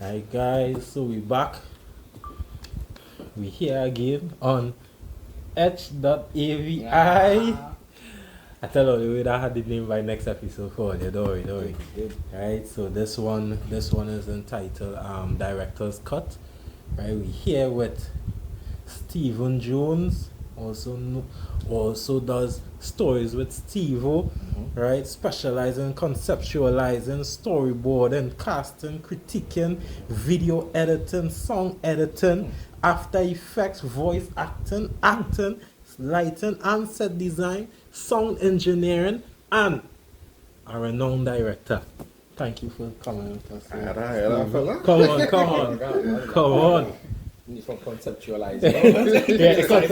Hi guys, so we back. We here again on Echt.AVI. Yeah. I tell you we had the name by next episode for you, don't worry. Right, so this one is entitled Director's Cut. Right, we here with Stephen Jones, also does stories with Stevo, right? Specializing in conceptualizing, storyboarding, casting, critiquing, video editing, song editing, after effects, voice acting, lighting and set design, sound engineering, and a renowned director. Thank you for coming with us. Fella. Come on. Come on. From conceptualizing. Yeah, Fellas,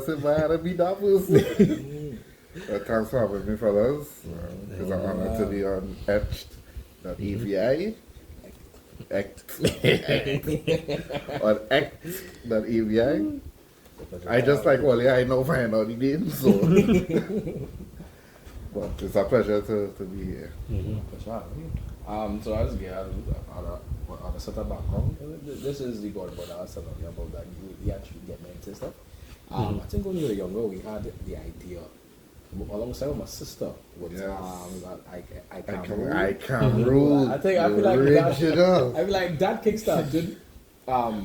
if I had to be that person. Thanks for having me, fellas. It's an honor to be on Echt.AVI. On Echt.AVI. I just like Wally, I know find out the name, so. But it's a pleasure to be here. For sure. So I just get on a certain background. This is the God, but I was telling you about that. You actually get me into stuff. I think when we were younger, we had the idea alongside with my sister. With, I can rule. I feel like that kickstarted. I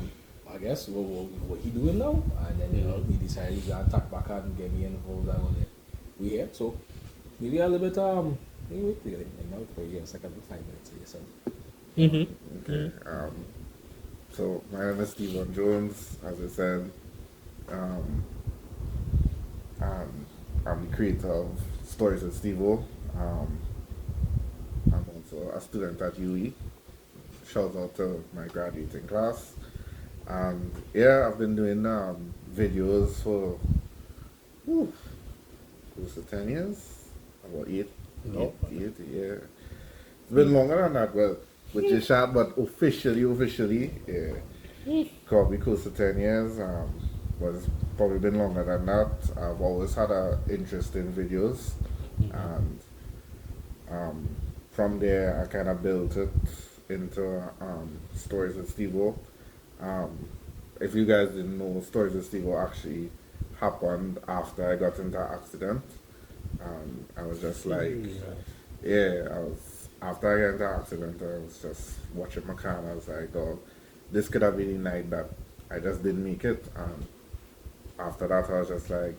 guess what he doing now, and then he decided he's gonna tack back out and get me involved. And we here, so maybe a little bit Wait for you a second, 5 minutes or yourself. Okay. So my name is Stephen Jones, as I said. I'm the creator of Stories with Stevo. I'm also a student at UE. Shout out to my graduating class. And yeah, I've been doing videos for close to 10 years, about 8, yeah. It's been longer than that, well, which is short, but officially, yeah, probably close to 10 years. But it's probably been longer than that. I've always had an interest in videos, and from there I kind of built it into Stories with Stevo. If you guys didn't know, Stories with Stevo actually happened after I got into an accident. I was just like, after I got into an accident, I was just watching my car and I was like, oh, this could have been the night that I just didn't make it. And after that, I was just like,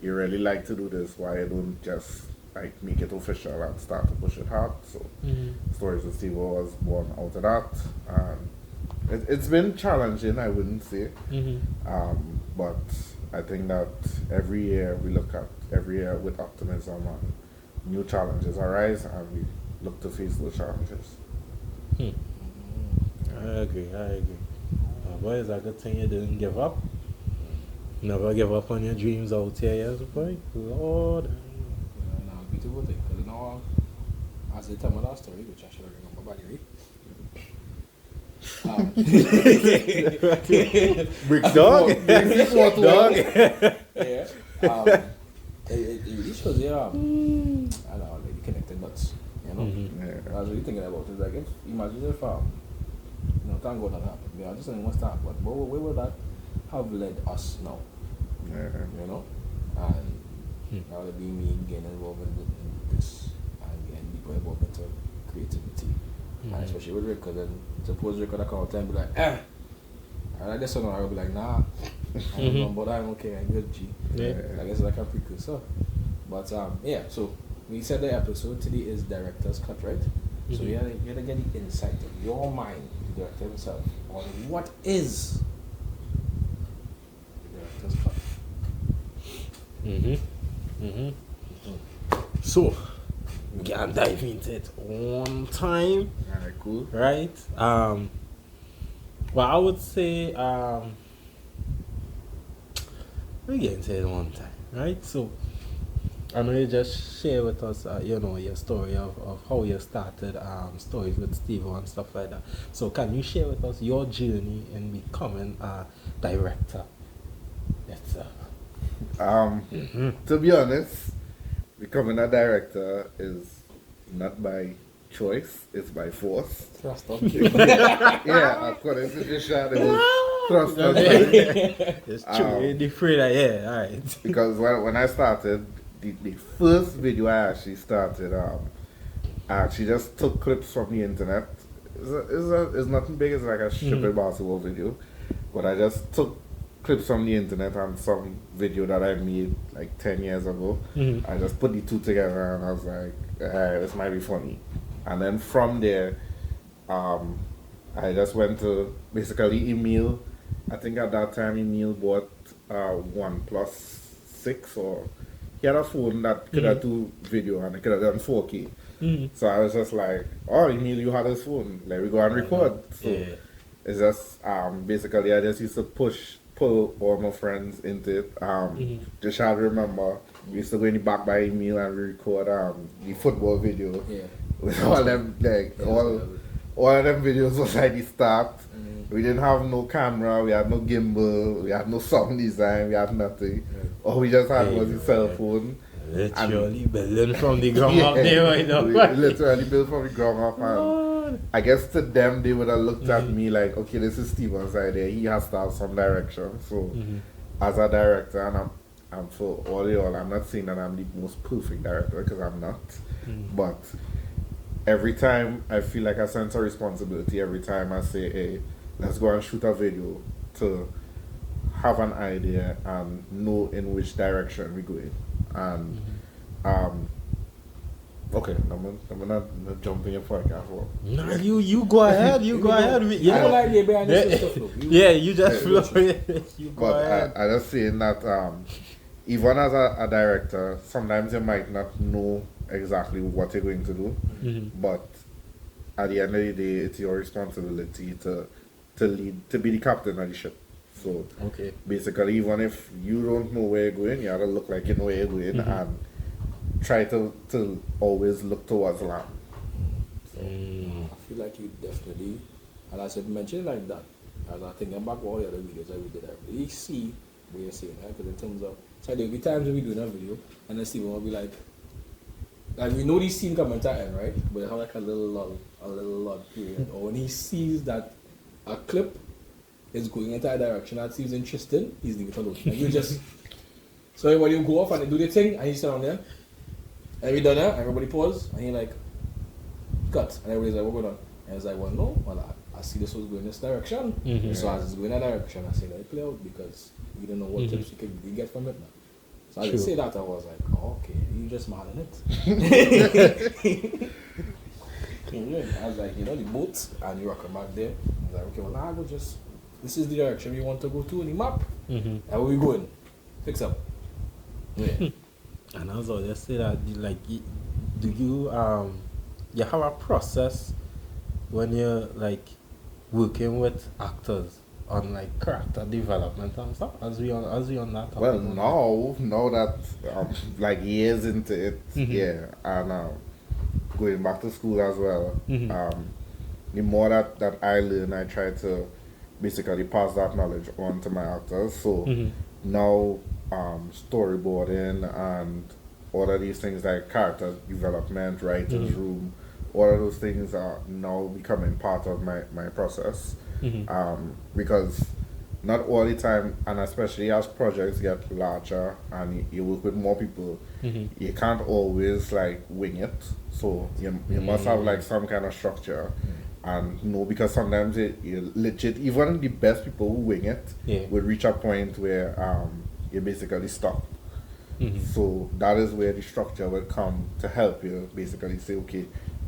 you really like to do this, why you don't just like make it official and start to push it hard? So Stories with Stevo was born out of that. It's been challenging, I wouldn't say, but I think that every year we look at every year with optimism and new challenges arise and we look to face those challenges. I agree. Boy, it's a good thing you didn't give up. Never give up on your dreams out here, yes, boy. Lord. Beautiful thing, because now, as they tell me that story, which I should remember by the way. Brick dog. Yeah. It really shows you, I don't know, like the connected dots, you know? I was really thinking about it, like, imagine if, thank God that happened. I just saying what's happened, but where would that have led us now? You know? And that would be me getting involved in this and getting deeper involved into creativity. And especially with Rick, because then suppose Rick would come out and be like, I like this one, I would be like, nah, I don't know, but I'm okay, I'm good, G. I guess it's like a precursor. But so we said the episode today is Director's Cut, right? So you're gonna get the insight of your mind, the director himself, on what is the Director's Cut. So, we can dive into it one time. Alright, cool. Right? Well, I would say, we get into it one time, right? So, I know you just share with us, your story of how you started Stories with Stevo and stuff like that. So, can you share with us your journey in becoming a director itself? To be honest, becoming a director is not by choice, it's by force. Thrust up. Yeah, according to the shot, it was thrust on me. It's true. The free that, yeah, alright. Because when I started, the first video I actually started, I actually just took clips from the internet. It's nothing big, it's like a stupid basketball video. But I just took clips from the internet and some video that I made like 10 years ago. I just put the two together and I was like, this might be funny. And then from there, I just went to basically Emil. I think at that time Emil bought OnePlus 6, or he had a phone that could have do video and it could have done 4K. So I was just like, oh, Emil, you had this phone, let me go and record. So it's just basically I just used to pull all my friends into it. Just try to remember, we used to go in the back by Emil and record the football video. With all them, like, all of them videos was like the start. We didn't have no camera, we had no gimbal, we had no sound design, we had nothing. All we just had was the cell phone. Literally building from the ground up there right now. We literally built from the ground up, and I guess to them they would have looked at me like, okay, this is Steven's idea, he has to have some direction. So as a director, and I'm for all y'all, I'm not saying that I'm the most perfect director, because I'm not, but every time I feel like a sense of responsibility, every time I say, hey, let's go and shoot a video, to have an idea and know in which direction we're going. And okay, I'm not jumping your podcast. Nah, you go ahead, you go ahead. Yeah, you just flow. You go ahead. I just saying that even as a director, sometimes you might not know exactly what you're going to do, but at the end of the day, it's your responsibility to lead, to be the captain of the ship. So basically, even if you don't know where you're going, you have to look like you know where you're going and try to always look towards land. So I feel like you definitely, and as I mentioned like that, as I think about all the other videos that we did, I really see what you're saying, right? Because in terms of, so there'll be times when we do a video, and then Steven will be like we know this scene coming to end, right? But they have like a little lull period, or when he sees that a clip is going into a direction that seems interesting, he's leaving it alone. And you just, so when you go off and they do the thing, and you stand on there, and we done that, and everybody pause, and you're like, cut. And everybody's like, what going on? And it's like, well, no, well, I see this was going this direction. So as it's going in that direction, I say, let it play out, because we don't know what tips we can really get from it now. So I didn't say that, I was like, oh, okay, you just mad on it. I was like, the boat, and you rock back there. I was like, okay, well, now I go just, this is the direction we want to go to in the map. And where we going? Fix up. Yeah. And also, just say that, like, do you have a process when you're like working with actors on like character development and stuff? As we on that topic? Well, now that like years into it, and going back to school as well. The more that I learn, I try to basically pass that knowledge on to my actors. So now storyboarding and all of these things like character development, writer's room, all of those things are now becoming part of my process. Because not all the time, and especially as projects get larger and you work with more people, you can't always like wing it. So you must have like some kind of structure. And because sometimes you legit, even the best people who wing it will reach a point where you're basically stuck. So that is where the structure will come to help you basically say, okay,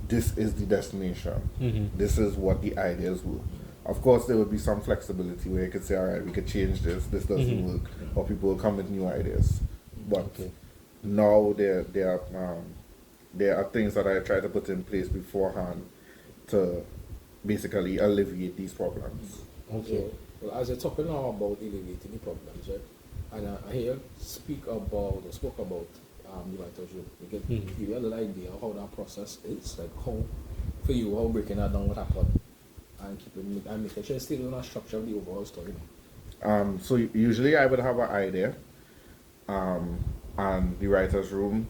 this is the destination. This is what the ideas were. Of course, there will be some flexibility where you could say, all right, we could change this doesn't work, or people will come with new ideas. But now there are things that I try to put in place beforehand to basically alleviate these problems. So, well, as you're talking now about alleviating the problems, right? And I hear you spoke about the writer's room. You get give you a little idea of how that process is, like how breaking that down, what happened, and making sure it's still in a structure of the overall story. So usually I would have an idea, and the writer's room,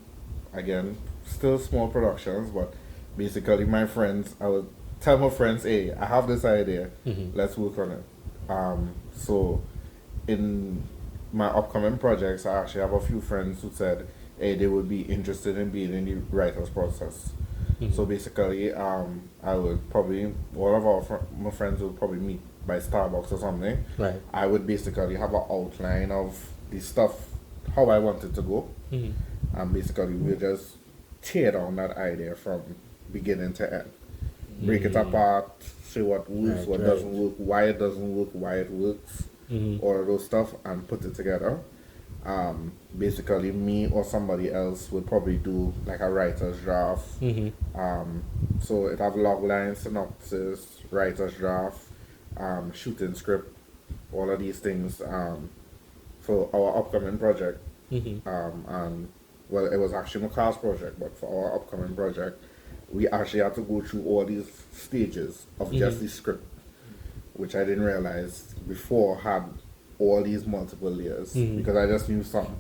again, still small productions, but basically my friends, I would tell my friends, hey, I have this idea, let's work on it. So in my upcoming projects, I actually have a few friends who said, hey, they would be interested in being in the writer's process. So basically, I would probably, all of my friends would probably meet by Starbucks or something. Right. I would basically have an outline of the stuff, how I want it to go. And basically, we'll just tear down that idea from beginning to end. Break it apart, see what works, what doesn't work, why it doesn't work, why it works, all of those stuff, and put it together. Basically, me or somebody else would probably do like a writer's draft. So it have log line, synopsis, writer's draft, shooting script, all of these things for our upcoming project. And well, it was actually my class project, but for our upcoming project, we actually had to go through all these stages of just the script, which I didn't realize before had all these multiple layers, because I just knew some.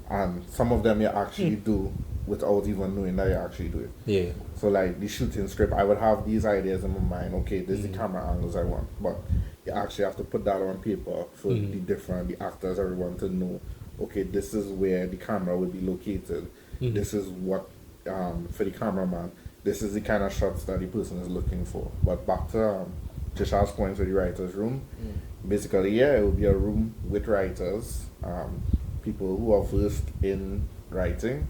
And some of them you actually do without even knowing that you actually do it. Yeah. So like the shooting script, I would have these ideas in my mind, okay, this is the camera angles I want, but you actually have to put that on paper for the actors, everyone to know, okay, this is where the camera would be located. This is what, for the cameraman, this is the kind of shots that the person is looking for. But back to Jisha's point with the writer's room, basically, yeah, it would be a room with writers, people who are versed in writing,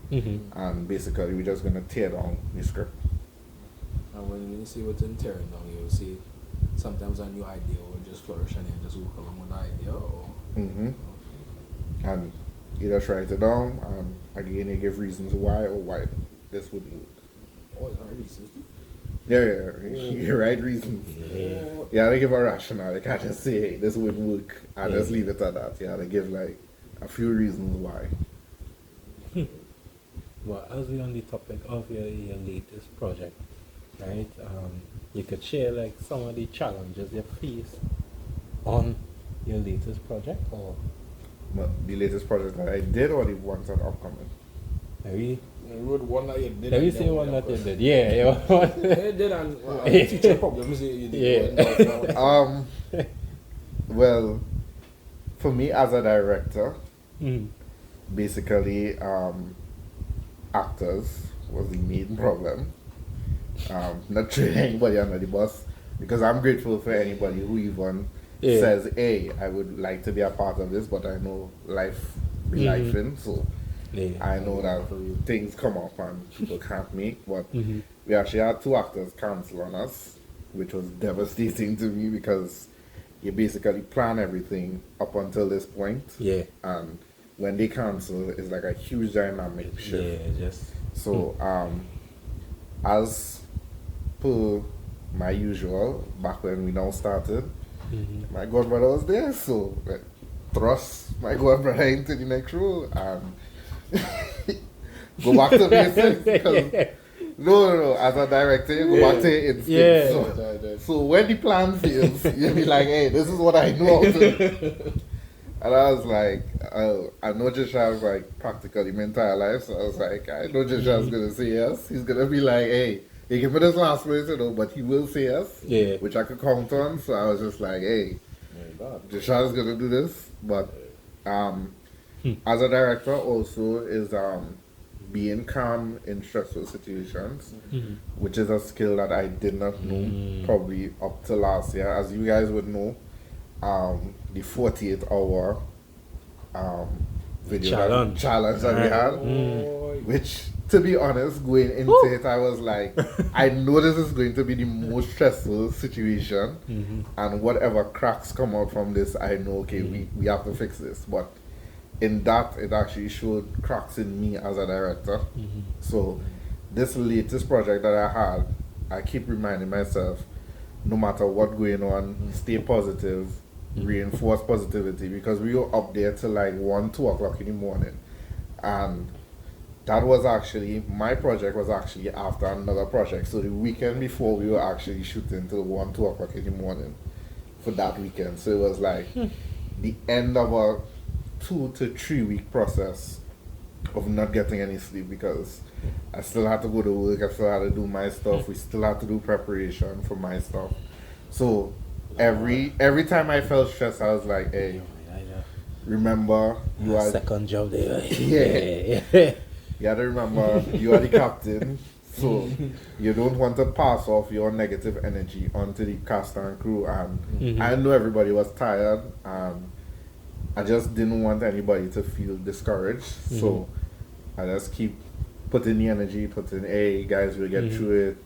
and basically we're just going to tear down the script. And when you see what's in tearing down, you'll see sometimes a new idea will just flourish and then just work along with the idea. Or And you just write it down, and again you give reasons why or why this wouldn't work. oh, it's not reasons. Yeah, you write reasons. Yeah, they give a rationale. They can't just say, hey, this wouldn't work, and just leave it at that. Yeah, they give like a few reasons why. Well, as we're on the topic of your latest project, right? You could share like some of the challenges you face on your latest project, or But the latest project that I did, or the ones that are upcoming? maybe You wrote one that you did. let me say one that you did. Yeah, yeah. You did, and future problems you did. Yeah. Well, for me as a director, basically, actors was the main problem. Not throwing anybody under the bus, because I'm grateful for anybody who even says, hey, I would like to be a part of this, but I know life be life in, so I know that things come up and people can't make. But we actually had 2 actors cancel on us, which was devastating to me, because you basically plan everything up until this point. Yeah. And when they cancel, it's like a huge dynamic shift. Yeah, just So, as per my usual, back when we now started, my godbrother was there, so like, thrust my godbrother into the next role and go back to basics. Because no, as a director, you go back to your instinct. Yeah. So when the plan fails, you'll be like, hey, this is what I know how to do. And I was like, I know Jisha's like practically my entire life, so I was like, I know Jisha's gonna say yes. He's gonna be like, hey, he give me this last place, but he will say yes. Yeah. Which I could count on. So I was just like, hey, Jisha's gonna do this. But as a director also is being calm in stressful situations, which is a skill that I did not know probably up to last year. As you guys would know, the 48-hour video challenge that we had, which, to be honest, going into it, I was like, I know this is going to be the most stressful situation, and whatever cracks come out from this, I know, okay, we have to fix this. But in that, it actually showed cracks in me as a director. So this latest project that I had, I keep reminding myself, no matter what going on, stay positive, reinforce positivity, because we were up there till like 1, 2 o'clock in the morning. And that was actually, my project was actually after another project. So the weekend before, we were actually shooting till 1, 2 o'clock in the morning for that weekend. So it was like the end of a 2 to 3 week process of not getting any sleep because I still had to go to work, I still had to do my stuff, we still had to do preparation for my stuff. So every time I felt stressed, I was like, hey, remember you are second job there. yeah. You gotta remember you are the captain, so you don't want to pass off your negative energy onto the cast and crew. And I know everybody was tired, and I just didn't want anybody to feel discouraged. So I just keep putting the energy, hey guys, we'll get through it.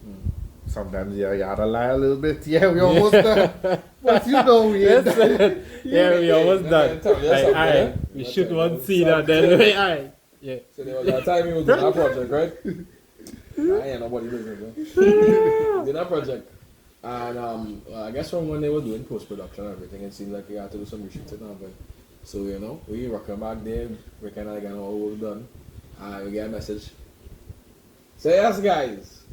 Sometimes you gotta lie a little bit. Yeah, we almost done. But we ain't done. Yeah, we almost done. Aye, we shoot one scene and then aye. Yeah. So there was a time he was doing that project, right? I ain't nobody doing it, did that project. And I guess from when they were doing post-production and everything, it seemed like we had to do some reshooting now, but so we rocking back there, we kinda like all done. And we get a message. So yes guys,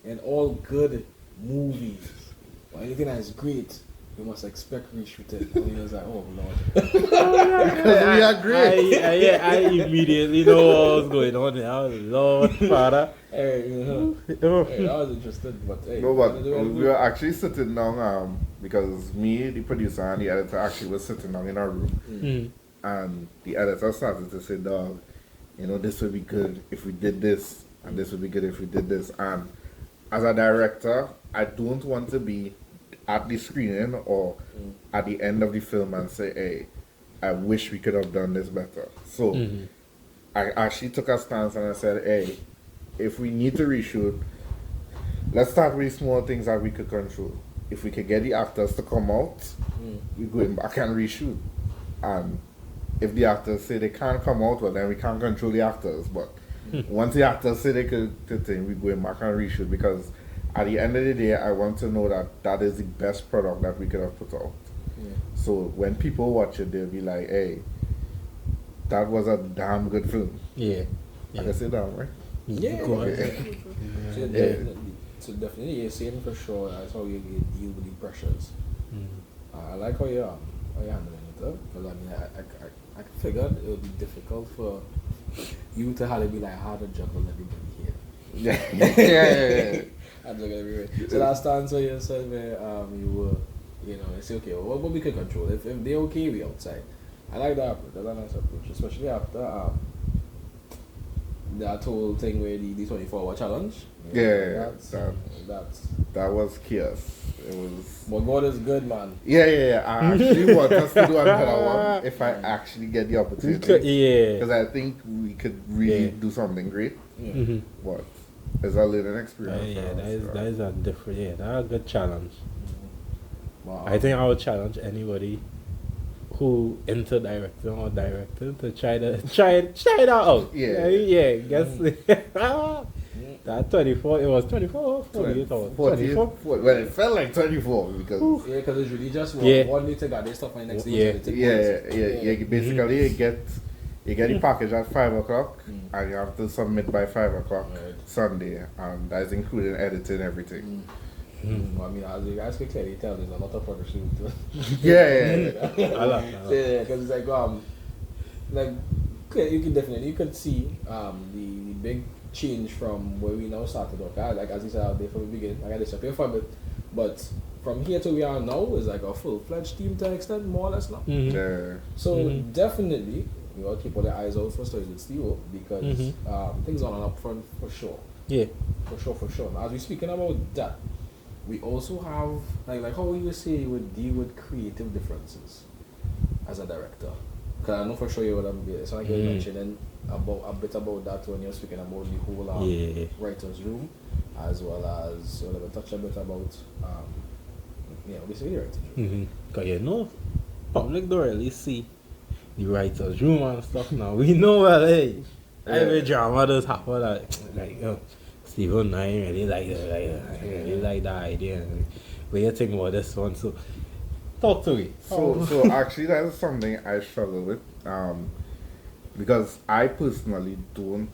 in all good movies or anything that is great, you must expect reshooting. And he was like, oh Lord. Because we are great. I immediately know what was going on there. I was Lord Father. Hey, that was interesting, but hey. No, but we were actually sitting down because me, the producer, and the editor actually was sitting down in our room. And the editor started to say, dog, this would be good if we did this, and this would be good if we did this. And as a director, I don't want to be at the screening or at the end of the film and say, hey, I wish we could have done this better. So I actually took a stance and I said, hey, if we need to reshoot, let's start with small things that we could control. If we could get the actors to come out, we're going back and reshoot. And if the actors say they can't come out, well then we can't control the actors. But once the actors say they could, we're going back and reshoot, because at the end of the day, I want to know that that is the best product that we could have put out. So when people watch it, they'll be like, hey, that was a damn good film. Yeah. I can say damn, right? Yeah. Okay. So definitely, you're saying for sure that's how you deal with the pressures. I like how you're handling it, because I mean, I figured it would be difficult for you to have to be like how to juggle everybody here. Yeah. I juggle everywhere. So that stance where you said where you were, it's okay. Well, what we can control. If they're okay, we outside. I like that approach. That's a nice approach, especially after that whole thing where the 24-hour challenge. Yeah, that was chaos. It was. But God is good, man. Yeah. I actually want us to do another one if I actually get the opportunity. Yeah. Because I think we could really do something great. Yeah. But it's a learning experience. That is a different. Yeah, that's a good challenge. Wow. I think I would challenge anybody who into directing or directing to try it out. Yeah. Guess that 24. It was 24 or 48 hours. 24. Well, it felt like 24 because. Yeah, because it's really just one day to get this stuff and next day. Yeah. Basically, you get the package at 5 o'clock and you have to submit by 5 o'clock Sunday, and that's including editing everything. I mean, as you guys can clearly tell, there's a lot of production too. Yeah. I like that. Yeah, because it's like you could see the big change from where we now started off. Like as you said out there from the beginning, I got disappear for a bit, but from here to where we are now is like a full-fledged team to an extent, more or less now. Yeah. So definitely, we gotta keep all the eyes out for Stories with Stevo, because things are on up front for sure. Yeah. For sure. Now, as we're speaking about that, we also have like how you say you would deal with creative differences as a director. Because I know for sure you would be. So like you were mentioning a bit about that when you're speaking about the whole writer's room, as well as you'll touch a bit about basically the writer's room. Because public don't really see the writer's room and stuff now. We know every drama does happen like Stephen and I really like that idea. What do you think about this one? So talk to me. So actually that is something I struggle with. Because I personally don't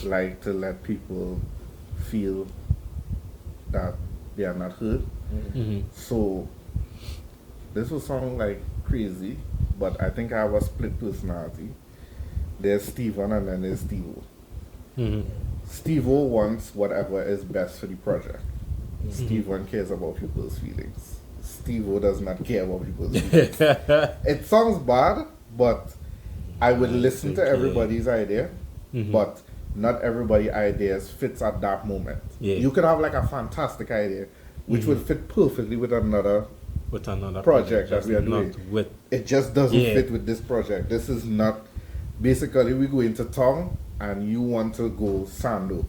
like to let people feel that they are not heard. So this will sound like crazy, but I think I have a split personality, there's Steven and then there's Stevo. Mm-hmm. Stevo wants whatever is best for the project. Steven cares about people's feelings. Stevo does not care about people's feelings. It sounds bad, but I would listen to everybody's idea, but not everybody's ideas fits at that moment. Yeah. You could have like a fantastic idea, which would fit perfectly with another project that we are doing. It just doesn't fit with this project. This is not. Basically, we go into town and you want to go Sando.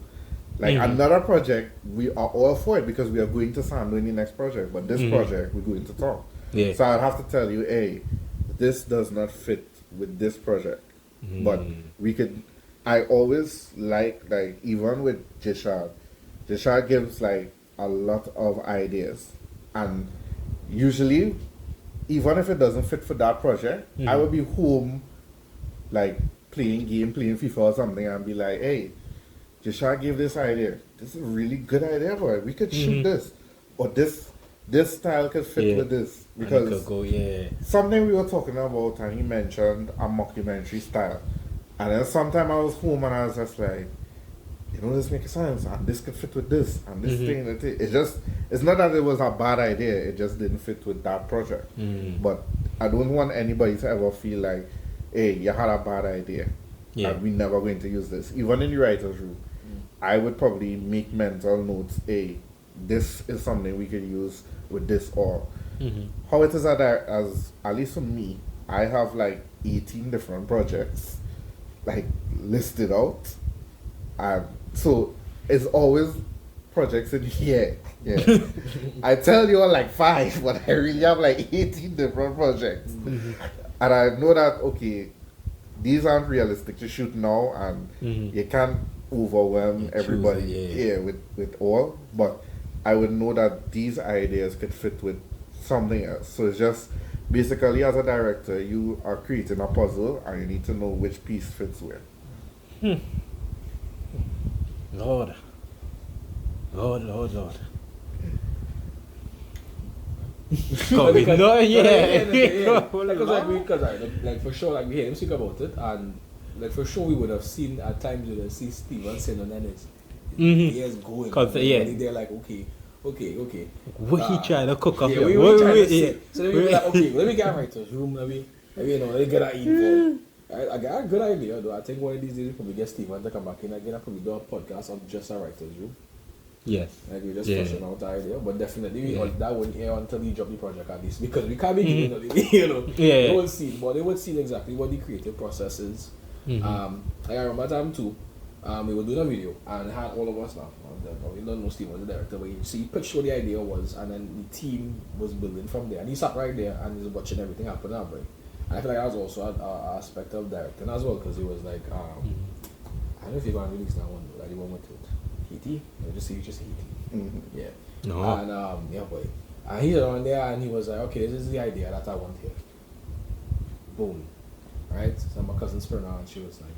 Like another project, we are all for it because we are going to Sando in the next project. But this project, we're going to town. Yeah. So I'd have to tell you, hey, this does not fit with this project. But we could. I always like even with Jishad gives like a lot of ideas, and usually, even if it doesn't fit for that project, I will be home, like playing FIFA or something, and be like, hey, Jishad gave this idea. This is a really good idea, boy. We could shoot this, or this style could fit with this because something we were talking about, and he mentioned a mockumentary style. And then sometime I was home and I was just like, this makes sense, and this could fit with this, and this thing. It's not that it was a bad idea, it just didn't fit with that project. But I don't want anybody to ever feel like, hey, you had a bad idea, and we're never going to use this. Even in the writer's room, I would probably make mental notes, hey, this is something we could use with this, or how it is as at least for me, I have like 18 different projects like listed out, and so it's always projects in here. Yeah, I tell you all like 5, but I really have like 18 different projects, and I know that okay, these aren't realistic to shoot now, and you can't overwhelm everybody with all. But I would know that these ideas could fit with something else. So it's just. Basically, as a director, you are creating a puzzle and you need to know which piece fits where. Lord. Like for sure, like we hear him speak about it, and like for sure we would have seen at times we would have seen Steven sitting on his ears going. They're like, okay. What he trying to cook up here? So then we were like, okay, let me get a writer's room, let me get an info. I got a good idea though. I think one of these days we probably get Steven to come back in again and probably do a podcast on just a writer's room. Yes. Like we just fleshing out the idea. But definitely that wouldn't air until we drop the project at least, because we can't be giving the whole scene, but they would see exactly what the creative process is. I remember time too. We were doing a video and had all of us now. We don't know Steve was the director, but he pitched what the idea was, and then the team was building from there. And he sat right there and he was watching everything happen up, right? And I feel like that was also an aspect of directing as well, because he was like, I don't know if you're going to release that one, though, that the one with Haiti. Just Haiti. Yeah. No. And boy. And he was on there and he was like, okay, this is the idea that I want here. Boom. Right? So my cousin spurred her and she was like,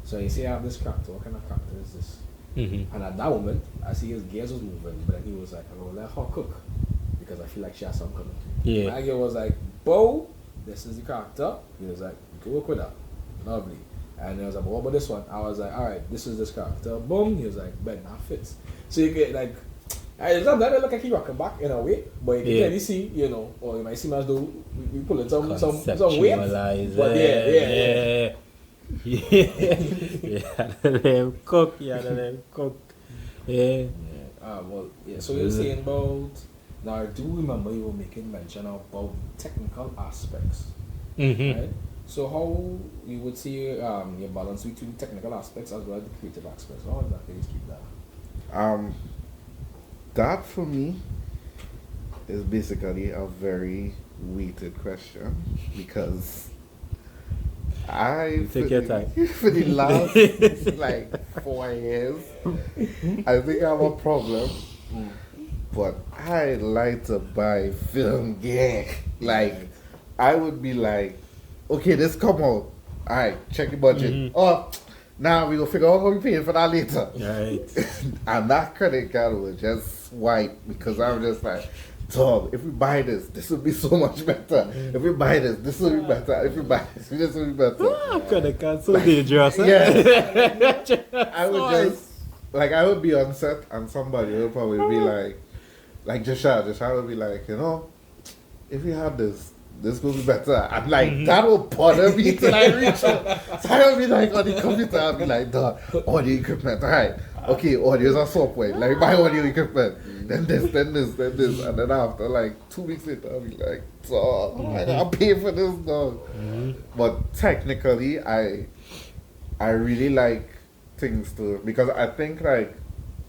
so you see I have this character, what kind of character is this? And at that moment, I see his gears was moving, but then he was like, I'm going to let her cook, because I feel like she has some coming. Yeah. My girl was like, Bo, this is the character. He was like, you can work with that. Lovely. And he was like, what about this one? I was like, alright, this is this character. Boom. He was like, bet that fits. So you get like, it's not that it look like he rocking back in a way, but you can clearly see, or you might seem as though we pulling some weight. But yeah. Let them cook. Yeah. So you're saying about, now I do remember you were making mention about technical aspects, right? So how you would see your balance between technical aspects as well as the creative aspects? How exactly do you keep that? That for me is basically a very weighted question, because for the last like 4 years, I think I have a problem. But I like to buy film gear. Like, I would be like, okay, this come out. Alright, check the budget. Oh, now we will figure out how we pay for that later. Right. And that credit card was just swipe, because I'm just like, dog, if we buy this will be so much better. If we buy this will be better. If we buy this will be better. Credit card so dangerous. Yeah. I would just, like, I would be on set and somebody would probably be like Joshua would be like, you know, if we had this will be better. And like, that will bother me till I reach out. So I will be like on the computer, I'll be like, dog, audio equipment, alright. Okay, audio is a software. Like, buy audio equipment. Then this. And then after, like, 2 weeks later, I'll be like, dog, I gotta pay for this, dog. But technically, I really like things to, because I think, like,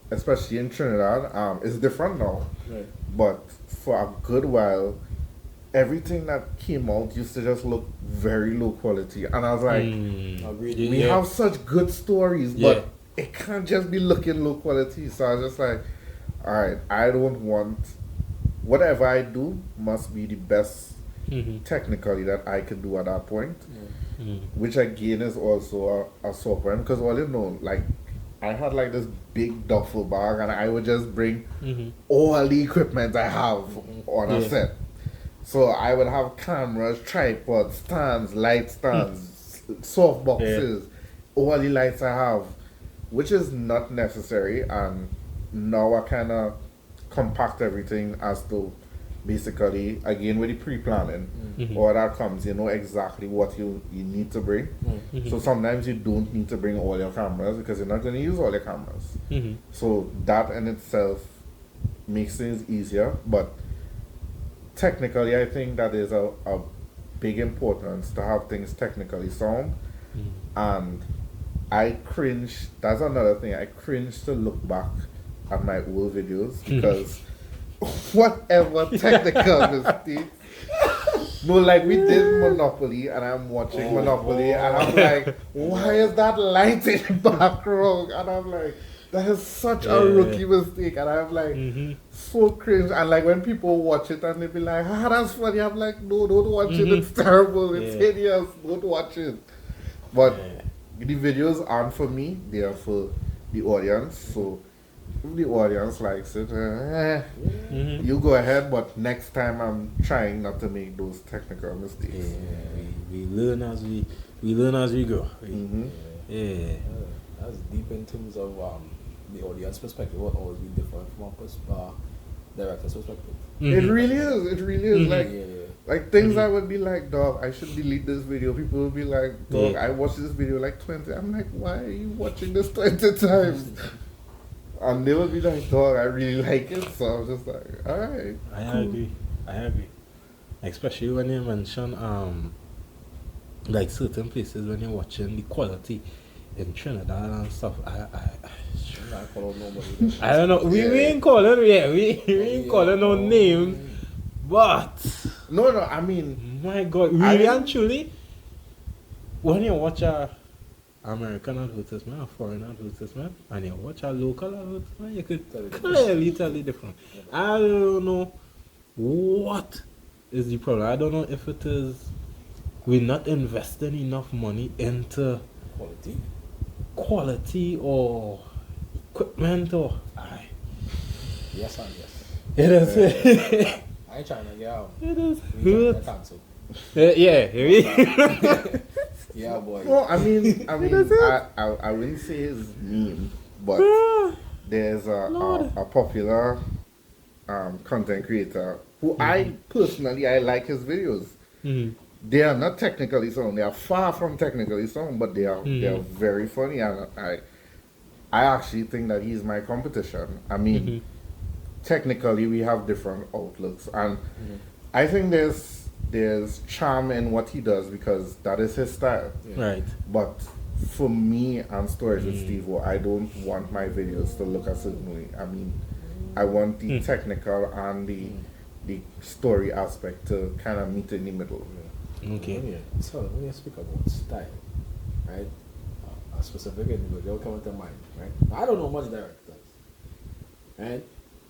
especially in Trinidad, it's different now. Right. But for a good while, everything that came out used to just look very low quality. And I was like, we have such good stories, but it can't just be looking low quality. So I was just like, alright, I don't want, whatever I do must be the best technically that I can do at that point. Which again is also a software, because all you know, like, I had like this big duffel bag and I would just bring all the equipment I have on a set. So I would have cameras, tripods, stands, light stands, soft boxes, all the lights I have, which is not necessary. And now I kind of compact everything as to basically, again with the pre-planning, all that comes, you know exactly what you need to bring. So sometimes you don't need to bring all your cameras because you're not going to use all your cameras. So that in itself makes things easier, but technically, I think that is a big importance to have things technically sound. And I cringe, that's another thing, I cringe to look back at my old videos because whatever technical mistakes. No, like we did Monopoly and I'm watching Monopoly and I'm like, why is that light in the background? And I'm like, that is such a rookie mistake, and I'm like, so cringe. And like when people watch it and they be like, that's funny, I'm like, no, don't watch it, it's terrible, it's hideous, don't watch it. But the videos aren't for me, they are for the audience. So if the audience likes it, you go ahead, but next time I'm trying not to make those technical mistakes. We learn as we go. That's deep in terms of the audience perspective. Will always be different from a director's perspective. It really is. Like things I would be like, dog, I should delete this video. People will be like, dog, I watched this video like 20. I'm like, why are you watching this 20 times? And they will be like, dog, I really like it. So I was just like, alright. I agree. Especially when you mention like certain places when you're watching the quality in Trinidad and stuff. I don't know. We ain't calling we ain't calling no names, but no, I mean, my God, really and truly, when you watch a American advertisement, a foreign advertisement, and you watch a local advertisement, you could clearly tell the difference. I don't know what is the problem. I don't know if it is we're not investing enough money into quality or equipment or yes and yes. It is. I ain't trying to get out. It is good. Yeah, boy. No, I mean, I wouldn't say his name, but there's a popular content creator who I personally like his videos. They are not technically sound. They are far from technically sound, but they are very funny, and I actually think that he's my competition. I mean, technically we have different outlooks, and I think there's charm in what he does because that is his style. Right. But for me and Stories with Stevo, I don't want my videos to look a certain way. I mean, I want the technical and the story aspect to kind of meet in the middle. Okay. So when you speak about style, right? A specific individual come to mind, right? I don't know much directors, right?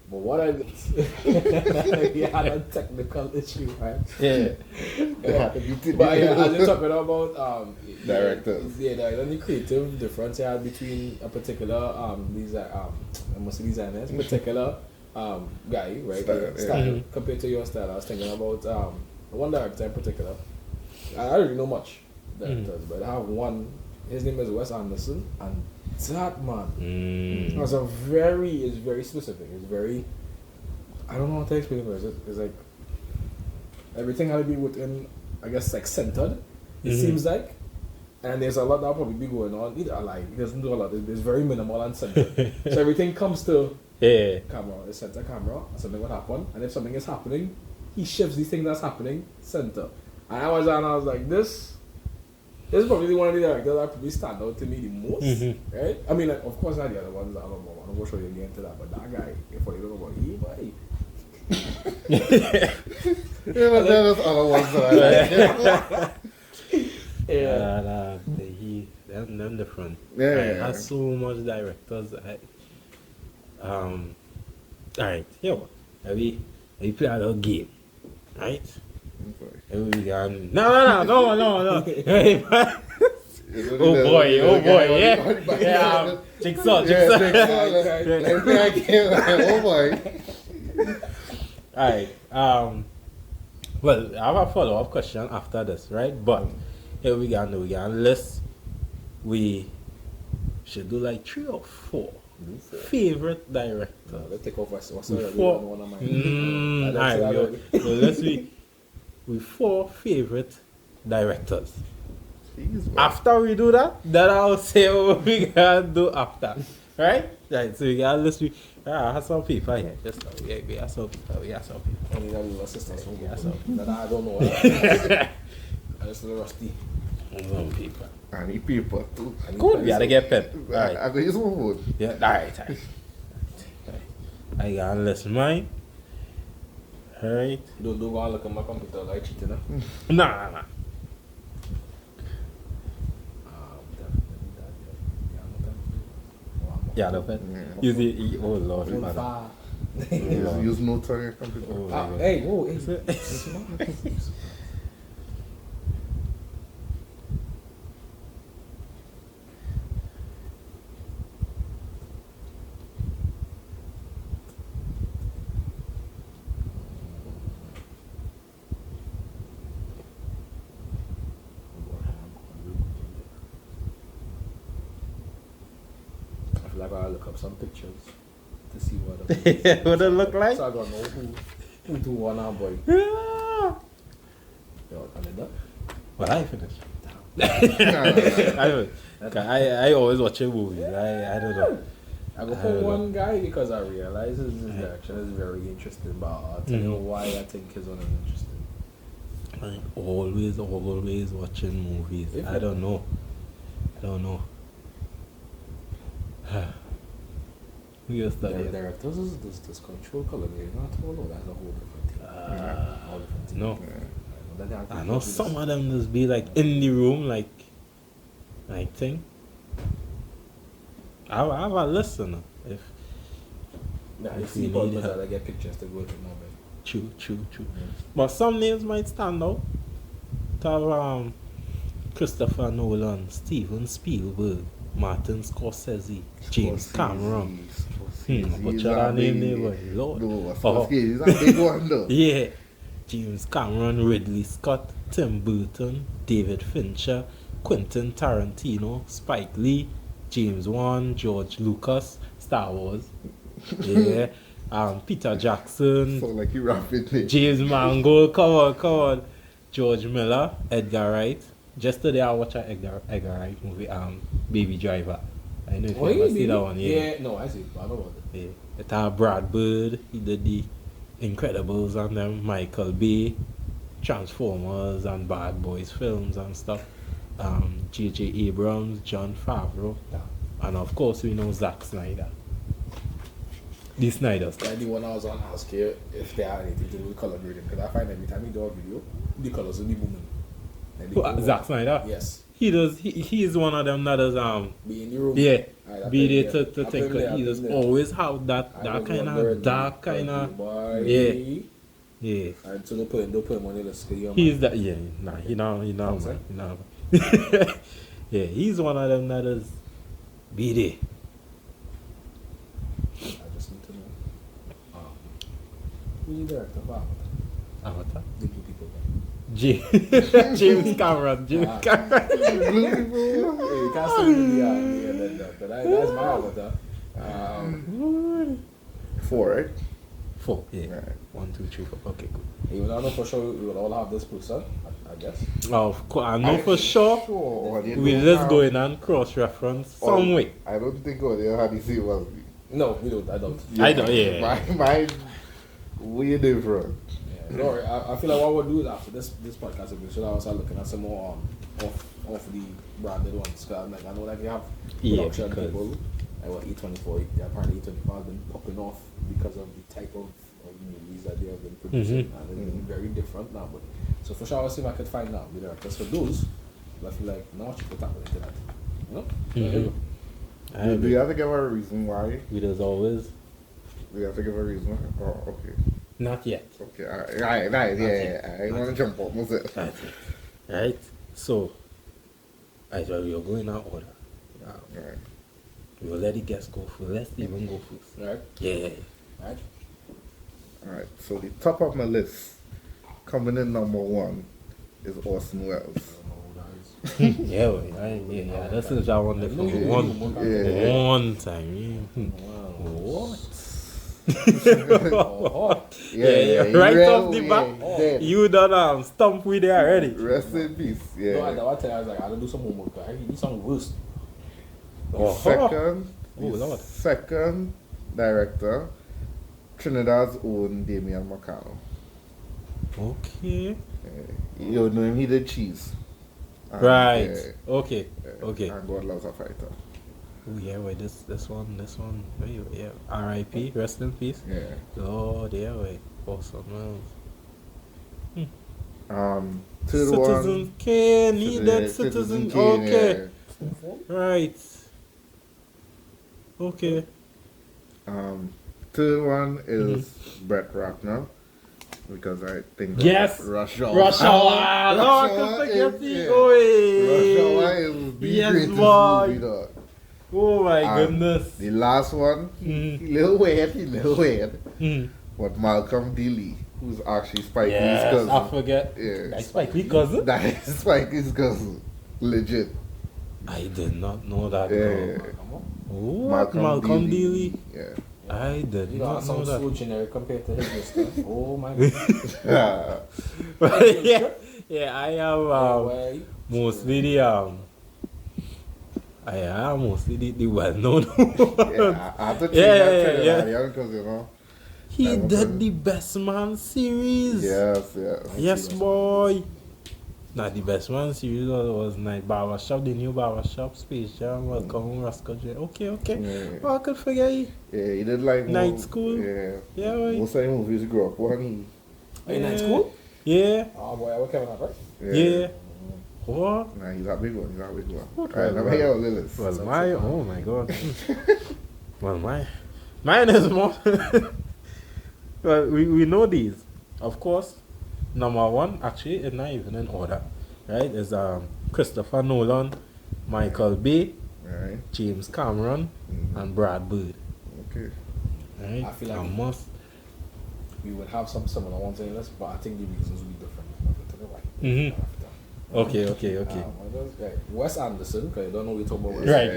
But what I he had a technical issue, right? Yeah. But yeah, as you're talking about directors. The only creative difference you had between a particular designer, particular guy, right? Style, yeah. Style compared to your style. I was thinking about one director in particular. I don't really know much directors, but I have one. His name is Wes Anderson, and that man is it's very specific. It's very, I don't know how to explain it. It's like everything had to be within, I guess, like centered. It seems like, and there's a lot that probably be going on. He doesn't do a lot. It's very minimal and centered. So everything comes to camera, the center camera, and something will happen. And if something is happening, he shifts these things that's happening center. And I was like, this is probably one of the directors that probably stand out to me the most, right? I mean, like, of course, not the other ones that I don't know. I'm not sure you'll get into that, but that guy, if you don't know about him, boy. Yeah, but there's other ones that I like. Yeah. Them different. Yeah. I have so much directors. Alright, yo, we play a little game, right? No. Oh boy, yeah. Jigsaw. Oh boy. Alright, well, I have a follow-up question after this, right? But here we got a list. We should do like 3 or 4 favorite directors. Let's take off what's Alright, so let's see. With 4 favorite directors. Jeez, After we do that, then I'll say what we can do after. Right? Right, so we got list. I have some people here. Just we have some people. I need a little assistance from Yeah, Google. so- That I don't know. I just a little rusty. Some people. I need people too. Cool, we gotta get pen. Alright. I go use my phone. Yeah, alright. I got list mine. Alright. Don't go and look at my computer like cheating, huh? Nah. Yeah, the pen. Yeah. Use it. Oh Lord, father. Use notes on your computer. Oh, my God. Hey. I feel like I look up some pictures to see what What it look like? So I don't know who to one now, boy. Yeah. Yo, can I do? Well, I finished. Nah. I always watch movies. I don't know. I go for one guy because I realize his direction is very interesting, but I'll tell you why I think his one is interesting. I'm always watching movies. If I it- don't know. We are The studying. directors is this control color grading. Not all know that's a whole different thing. All different thing. No. That I know some of them just be like in the room, like thing. I have a listener. If Nah, you if see we about need that help. I get pictures to go to now, man. True. But some names might stand out. To have Christopher Nolan, Steven Spielberg, Martin Scorsese, James Cameron. But your name was Lord. No, Scorsese is a big one though. Yeah. James Cameron, Ridley Scott, Tim Burton, David Fincher, Quentin Tarantino, Spike Lee, James Wan, George Lucas, Star Wars. Yeah. Peter Jackson, So like you rapping it. James Mangold, come on. George Miller, Edgar Wright. Just today I watched an Edgar Wright movie, Baby Driver. I know if you ever see that one, yeah. No, I see. I know about it. Yeah. It had Brad Bird, he did the Incredibles and them, Michael Bay, Transformers and Bad Boys films and stuff. J.J. Abrams, John Favreau, and of course we know Zack Snyder. The Snyder's Cut. That's the one I was on ask you if they had anything to do with color grading. Because I find every time you do a video, the colors will be booming. Like, they go Zack up. Snyder? Yes. He does. He is one of them that does Be in the room. yeah. Alright, Be I there think, to yeah. think. He does always have that kind of dark kind of yeah. Yeah. And so don't put him on the list. He's that yeah. Nah, he not Outside? man. Yeah, he's one of them that is be there. I just need to know. Who's the director for Avatar. The blue people. James Cameron. James Cameron. You can't say that's my Avatar. 4, right? 4. Yeah. Right. 1, 2, 3, 4. Okay, good. You will know for sure we will all have this person, I guess. Oh, of course. I know for sure. We just go in and cross-reference some way. I don't think they'll have the same as me. No, we don't. I don't. I don't, yeah. Mine way different. Yeah. No, I feel like what we'll do is after this podcast, we should also looking at some more off the branded ones. Cause like, I know like you have production because people, like what E24, apparently E24 has been popping off because of the type of movies that they have been producing, and it's been very different now. But so for sure, I'll see if I could find out the directors for those. I feel like now I should tap into that. You know? Do you have to give a reason why? We just always. Do you have to give a reason? Oh, okay. Not yet. Okay, alright, yeah. I want to jump up myself. That's it. Right? So, as well, we are going out order. Right. We will let the guests go first. Let's even go first. Right? Yeah. Right? Alright, so the top of my list, coming in number 1, is Orson Welles. Yeah. That's what I wanted for one time. What? Yeah, right off the bat, you done stump with it already. Rest in peace. Yeah. No, I tell you, I was like, I don't do some homework. I need some worse. Second director, Trinidad's own Damian McCannell. Okay. You know him, he did Cheese. And, Right. Okay. And God Loves a Fighter. Oh yeah, wait, this one. Wait, yeah. R.I.P. Rest in peace. Yeah. Oh, there, wait. Awesome. Third Citizen one. Kane, needed Citizen. Okay. Yeah. Right. Okay. Third one is Brett Ratner, because I think Yes. Rush Hour. Rush Hour. No, I can forget the Rush Hour is the greatest movie, dog. Oh my And goodness. The last one, little weird, but Malcolm D. Lee, who's actually Spike Lee's cousin. I forget. Yeah. That's Spike Lee's cousin? That is Spike Lee's cousin. Legit. I did not know that. Yeah. What? Malcolm D. Lee? Yeah. I did You know, not know sounds that. so generic compared to his list. Oh my god. Yeah, I have mostly the the well-known one. Yeah, I have to change that yeah. because, you know. He did the Best Man series. Yes. Boy. Not the Best Man series was Night Barbershop, the new Barbershop, Space Jam, Welcome, Rascal J. Okay. Yeah. Oh, I could forget it. Yeah, he did like Night School. Yeah. Right. Most of the movies he grew up on. Night School? Yeah. Oh boy, I work Kevin up, right? Yeah. What? Nah, he's a big one. Okay. Alright, let me hear all the list. Well, oh my god. Well, mine is more. Well, we know these. Of course, number 1, actually, it's not even in order, right? Is Christopher Nolan, Michael Bay, Right. James Cameron, and Brad Bird. Okay. Right? I feel like we would have some similar ones in this, but I think the reasons will be different. Okay. Wes Anderson, because you don't know we talk about Wes. Right,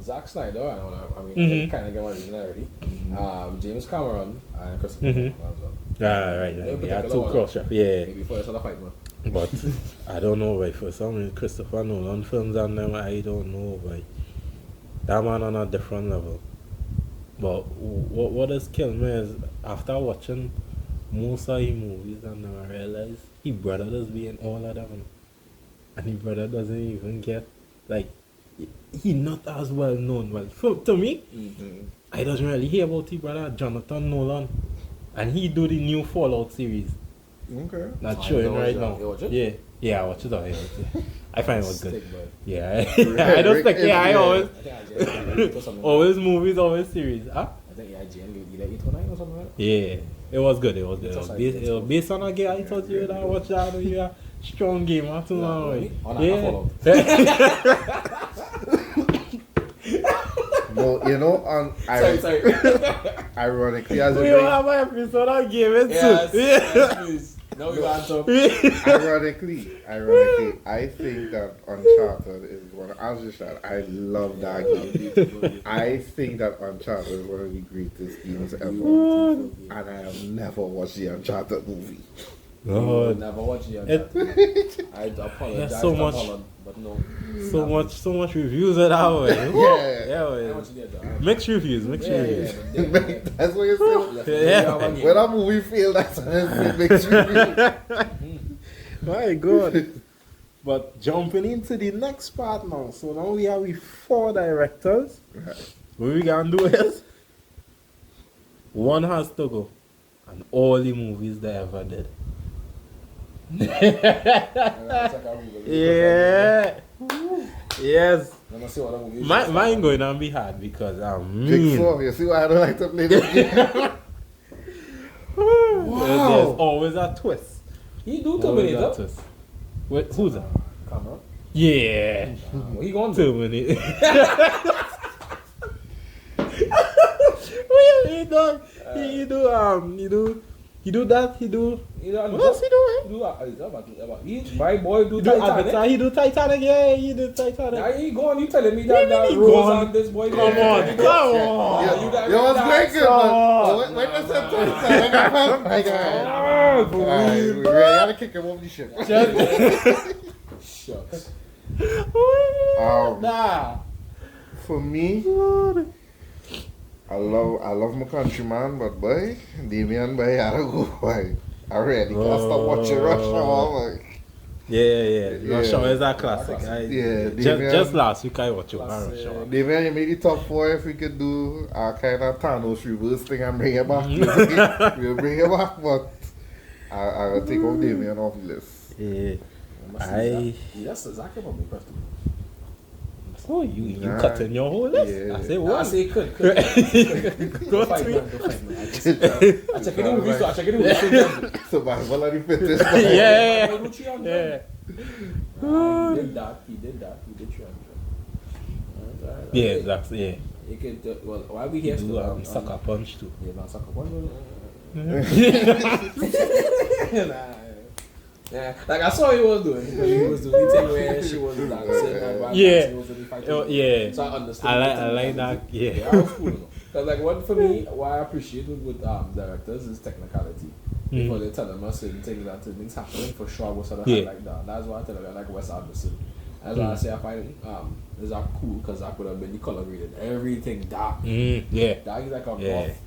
Zack Snyder, I mean, kind of get my reason already. James Cameron and Christopher Nolan. Right. We had 2 cross-check. Yeah. Maybe for a fight, man. But I don't know why for some reason Christopher Nolan films and them, I don't know why. That man on a different level. But what has killed me is after watching most of his movies and I realize his brother does be in all of them. And his brother doesn't even get, like, he not as well known. Well, to me, I don't really hear about his brother Jonathan Nolan. And he do the new Fallout series. Okay. Not showing right now. You watch it? Yeah, I watch it. I find it was good. Stick, bud. Yeah, I don't think. Yeah, I always always movies, always series. Huh? I think IGN gave you 8 or 9 or something like that. Yeah, it was good. It was based on a game. I thought you would watch that. You a strong game. I don't know. Yeah. No, you know, Sorry. ironically, as We you don't bring, have an episode on game it Yes, soon. yes, please. Now we answer. ironically, I think that Uncharted is one. I was just like, I love that game. I think that Uncharted is one of the greatest games ever, and I have never watched the Uncharted movie. God. Never watch it. I apologize. There's so to much- Holland, but no. So much reviews of that way. Yeah. I Yeah, watch it there. mixed reviews, mixed reviews. That's what you say. Yeah. When a movie fails, that's when it makes you. My God. But jumping into the next part now. So now we have 4 directors. What we gonna do is one has to go. And all the movies they ever did. Yeah. Yes. Let me see what other movies. Mine going to be hard because I'm Big mean. Four. You see why I don't like to play this game? There's always a twist. He do Always a Terminator. twist. Wait, who's that? Camera. Yeah. What he going to? Terminator. What you dog? He do that. He do. What else he doing? My boy do He do Avatar. Titanic. He do Titanic. Yeah, he do Titanic. Now he going, you telling me What do that you mean he Rose gone? and this boy. Come on, come on. Yeah, you got Yo, it's that great, good, song. but when I said Titanic, my God. For Alright, we gotta kick him off the ship. Shucks. Nah. For me, I love my countryman, but boy, Damien, boy, I don't go, boy. I already can't stop watching Rush Hour, boy. Yeah. Rush Hour is a classic. Yeah, Just last week I watched Rush Classic. Hour. Damien, you made the top 4 if we could do a kind of Thanos reverse thing and bring it back. We'll bring it back, but I'll take off Damien off the list. Yeah. That's exactly what my question. Oh, you Nah. cutting your whole list? Yeah. I say I what? say could. Go Don't fight, man. I check it in with you. I check it in with you. So, my value fit this. Yeah. He did that. He did 300. Yeah, that's yeah. You could, well, why we here Do still? sucker punch too. Yeah, man, sucker punch. Yeah, like I saw he was doing because he was doing the thing where she was dancing and Yeah. he was doing fighting. Oh, yeah. So I understood. I like that. Yeah. That was cool. Because like what for me, what I appreciate with directors is technicality. Because they tell them a certain thing that things happening for sure. Was sort of like that. That's why I tell them I like Wes Anderson. That's why I say I find is that cool because that could have been the color graded. Everything dark. Yeah. Dark is like a Yeah. rough.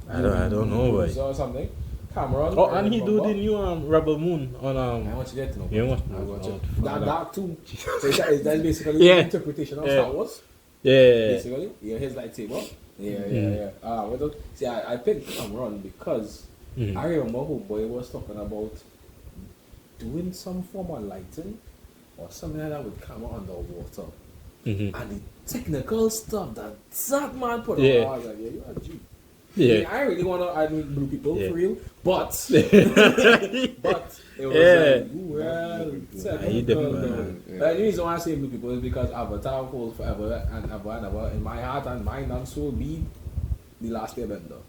I don't know, boy. Or something. Cameron. Oh, and he do the new Rebel Moon on I want you to get to know. Yeah, what? I want you. Oh, That fuck dark too. So that's basically Yeah. the interpretation of Yeah. Star Wars. Yeah. Basically, yeah, his lightsaber. Yeah. See, I picked Cameron because I remember who boy was talking about doing some form of lighting or something like that with camera underwater. And the technical stuff that man put on, I was like, yeah, you are a G. Yeah. I really want to admit blue people for real, but but it was like, well, technical. The reason why I say blue people is because Avatar holds forever and ever in my heart and mind and soul be the last airbender.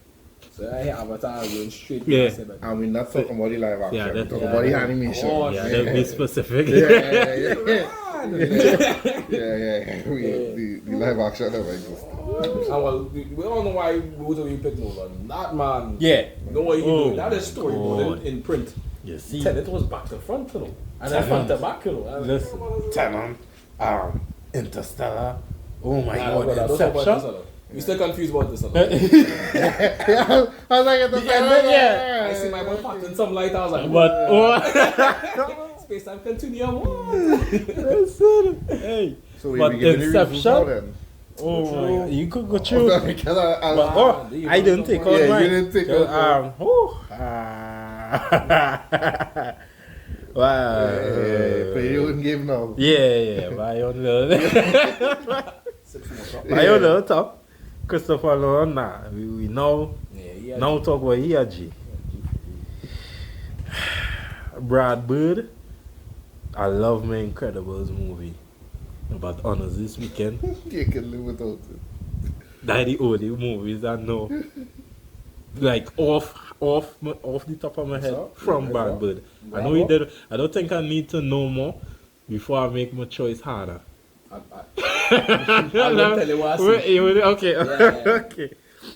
So I hear Avatar going straight to the last airbender. I mean, not talking about the live action, Yeah, we're talking about the animation. Oh, Yeah, they'll be specific. The live action never exists. Well, we all know why we picked Nolan. That man, Yeah. know what he Oh, doing. That is storyboard in print. You see. Tenet was back to front, you know. And then front to back, you know. Listen, Tenet, Interstellar. Oh my Nah, God, don't talk about this, Inception. hello. You still confused about this, hello. I was like, at the Yeah. I see my boy packed some light, I was like, But space time continuum. listen, hey. So But we giving the reviews Inception? now then? Oh my God, you could go through. Because But, I didn't take on Yeah, mine. you didn't take on Wow. Play your own game now. Yeah, my own little talk. Christopher Nolan, nah. We now talk about ERG. Brad Bird. I love my Incredibles movie. But honors this weekend. You can live without it. That the only movies I know. Like off the top of my head So, from yeah, Bad so, Bird. I know Bravo. he did. I don't think I need to know more before I make my choice harder. I will tell you what I see. Okay, Yeah. okay.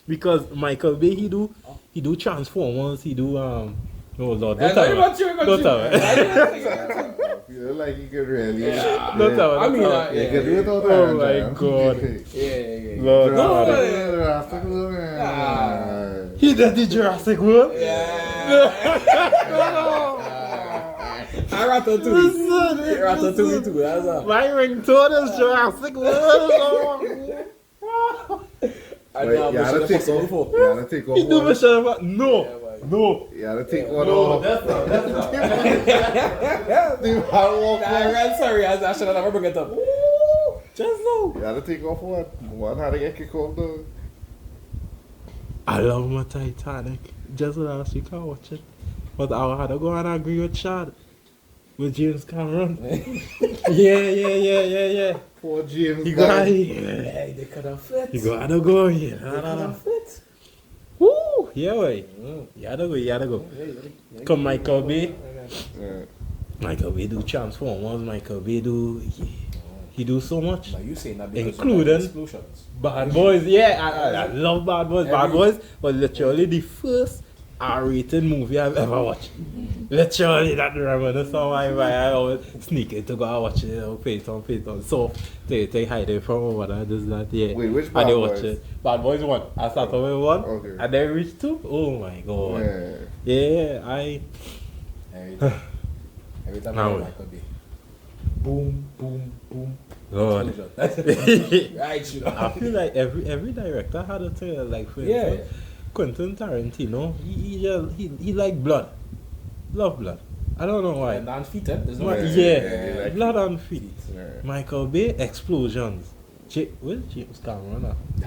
Because Michael Bay, he do Transformers. He do oh Lord, don't tell me. Don't tell me. I feel like you could really. Yeah. Don't tell me. I mean, You can do it all the Oh time. my Jam. God. Yeah. Lord, No, Jurassic World. he did the Jurassic World. Ratatouille too. That's all. My ringtone is Jurassic World. I Wait, know you I'm gotta take off. before. You gotta take off. He do Mission Impossible. No. You gotta take one No, off. that's not. Dude, I walk off. I'm sorry, I should have never bring it up. Just no. You gotta take off one. How to get kicked off though? I love my Titanic. Just last week I watched it. But I had to go and agree with Chad. With James Cameron. Yeah. Poor James. You got Hey, they could have fit. You gotta go here. They could have fit. Woo! Yeah, way. You gotta go. Come Michael Bay. Yeah. Michael Bay do Transformers. Michael Bay do. He do so much. Now you saying that because Including of explosions. Bad Boys. Yeah, I love Bad Boys. Bad Every- Boys was literally the first R-rated movie I've ever watched. Literally, that reminiscence of I always sneak it to go and watch it. Pay it on. So they hide it from over there. This that yeah. Wait, which And Bad they watch Boys? it. Bad Boys 1. I started with 1. Okay. And then reached 2. Oh my god. Yeah. Yeah, Every time Now I we- Michael Bay. Boom. God. Explosion. Right, you know. I feel like every director had a thing like for Yeah. instance, Quentin Tarantino, he like blood. Love blood. I don't know why. And on feet, eh? There's no Ma- feet. yeah, like blood on feet. Yeah. Michael Bay, explosions. James Cameron. Nah,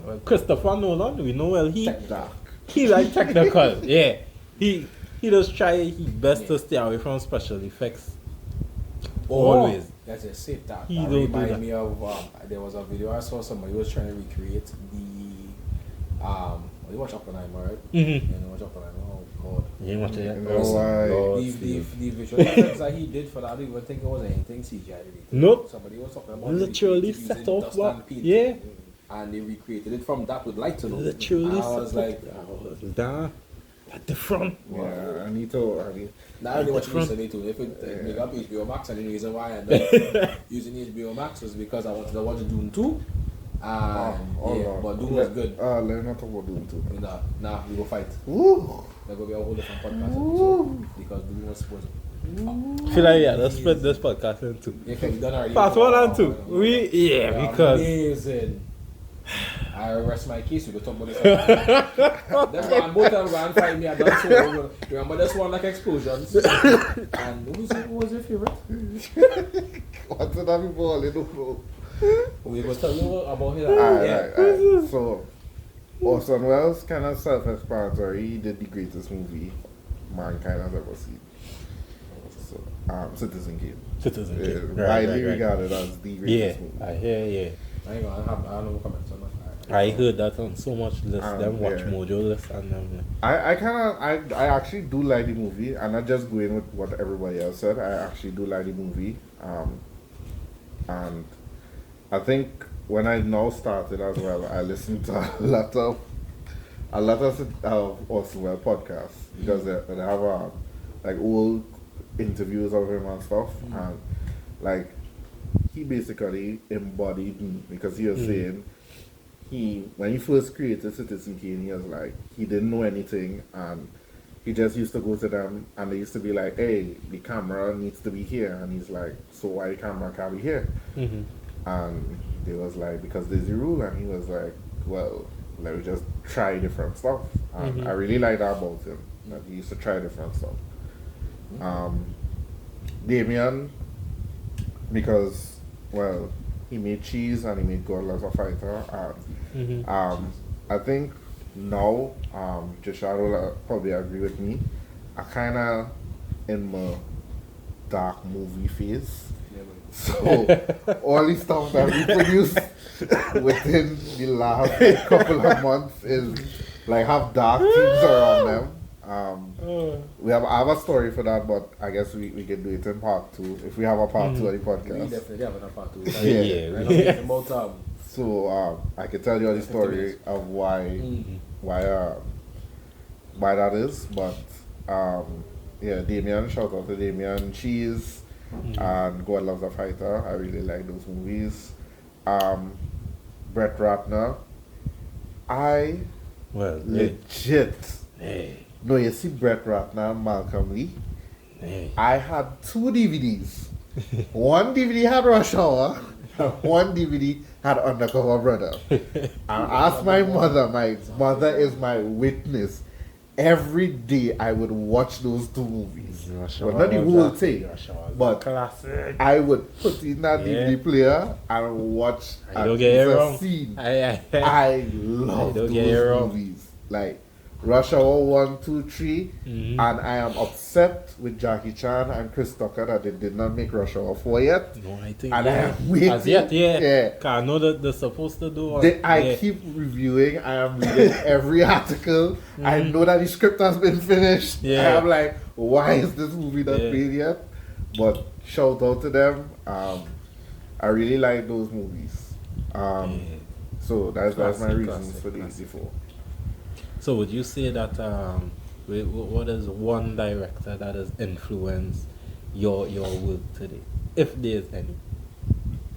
Well, Christopher Nolan, we know well Tech Dark. he like technical. Yeah. He does try his best to stay away from special effects. Always. That's just safe that. He That don't do remind that. me of there was a video I saw somebody was trying to recreate the you watch Oppenheimer, right? Mm-hmm. You know, watch Oppenheimer. Oh God. You ain't watch it yet? No, why? The visual effects that he did for that, I didn't even think it was anything CGI related. Nope. Somebody was talking about Literally using set off dust what? and paint. Yeah. And they recreated it from that with light, you know. Literally And I was set like, down at the front. Yeah, I need to. now I only watch Different. recently too. If it make up HBO Max, and the reason why I ended up using HBO Max was because I wanted to watch Dune 2. But Dune was good. Let's not talk about Doom too. Nah, we go fight. Woo! There will be a whole different podcast episode because Dune was supposed to. Feel like let's split this podcast in two. Yeah, we done already. Part 1 and 2. Because Amazing. I rest my case, we go talk about this. Then one both of them go and find me. I done so. Remember this one like explosions. And who was your favorite? What's that before? I don't know. We go tell you about his. Alright. So, Orson Welles kind of self-explanatory. He did the greatest movie mankind has ever seen. So, Citizen Kane. Citizen Is Kane. widely regarded as the greatest movie. I hear, I ain't gonna have no comments on that. I heard that on so much lists, them Watch yeah. Mojo lists and them. I actually do like the movie, and not just going with what everybody else said. I actually do like the movie, and I think when I now started as well, I listened to a lot of Orson Welles podcasts because they have like old interviews of him and stuff, and like he basically embodied me because he was saying. When he first created Citizen Kane, he was like, he didn't know anything, and he just used to go to them, and they used to be like, hey, the camera needs to be here, and he's like, so why the camera can't be here? And they was like, because there's a rule, and he was like, well, let me just try different stuff, and I really like that about him, that he used to try different stuff. Damien, because, well, he made Cheese and he made God Loves a Fighter, and I think now, Joshua will probably agree with me, I kind of in my dark movie phase. So all the stuff that we produce within the last couple of months is like have dark themes around them. I have a story for that, but I guess we can do it in part 2 if we have a part 2 of the We podcast. definitely have enough part 2. Yeah. Right now, it's about So I can tell you the story of why that is, but Damien, shout out to Damien, Cheese, and God Loves a Fighter. I really like those movies. Brett Ratner, legit. Hey. No, you see Brett Ratner and Malcolm Lee. Hey. I had 2 DVDs. One DVD had Rush Hour, one DVD had Undercover Brother. I asked my mother is my witness. Every day I would watch those 2 movies. But not the whole thing. But classic. I would put in that DVD player and watch Don't get it wrong. scene. I I love don't those get it wrong. movies. Like Rush Hour 1, 2, 3, and I am upset with Jackie Chan and Chris Tucker that they did not make Rush Hour 4 yet. No, I think And I am waiting. as yet, yeah. Yeah. 'Cause I know that they're supposed to do one. I keep reviewing. I am reading every article. I know that the script has been finished. Yeah. I'm like, why is this movie not made yet? But shout out to them. I really like those movies. So that's my Classic, reasons for these classic. before. So would you say that what is one director that has influenced your work today, if there's any?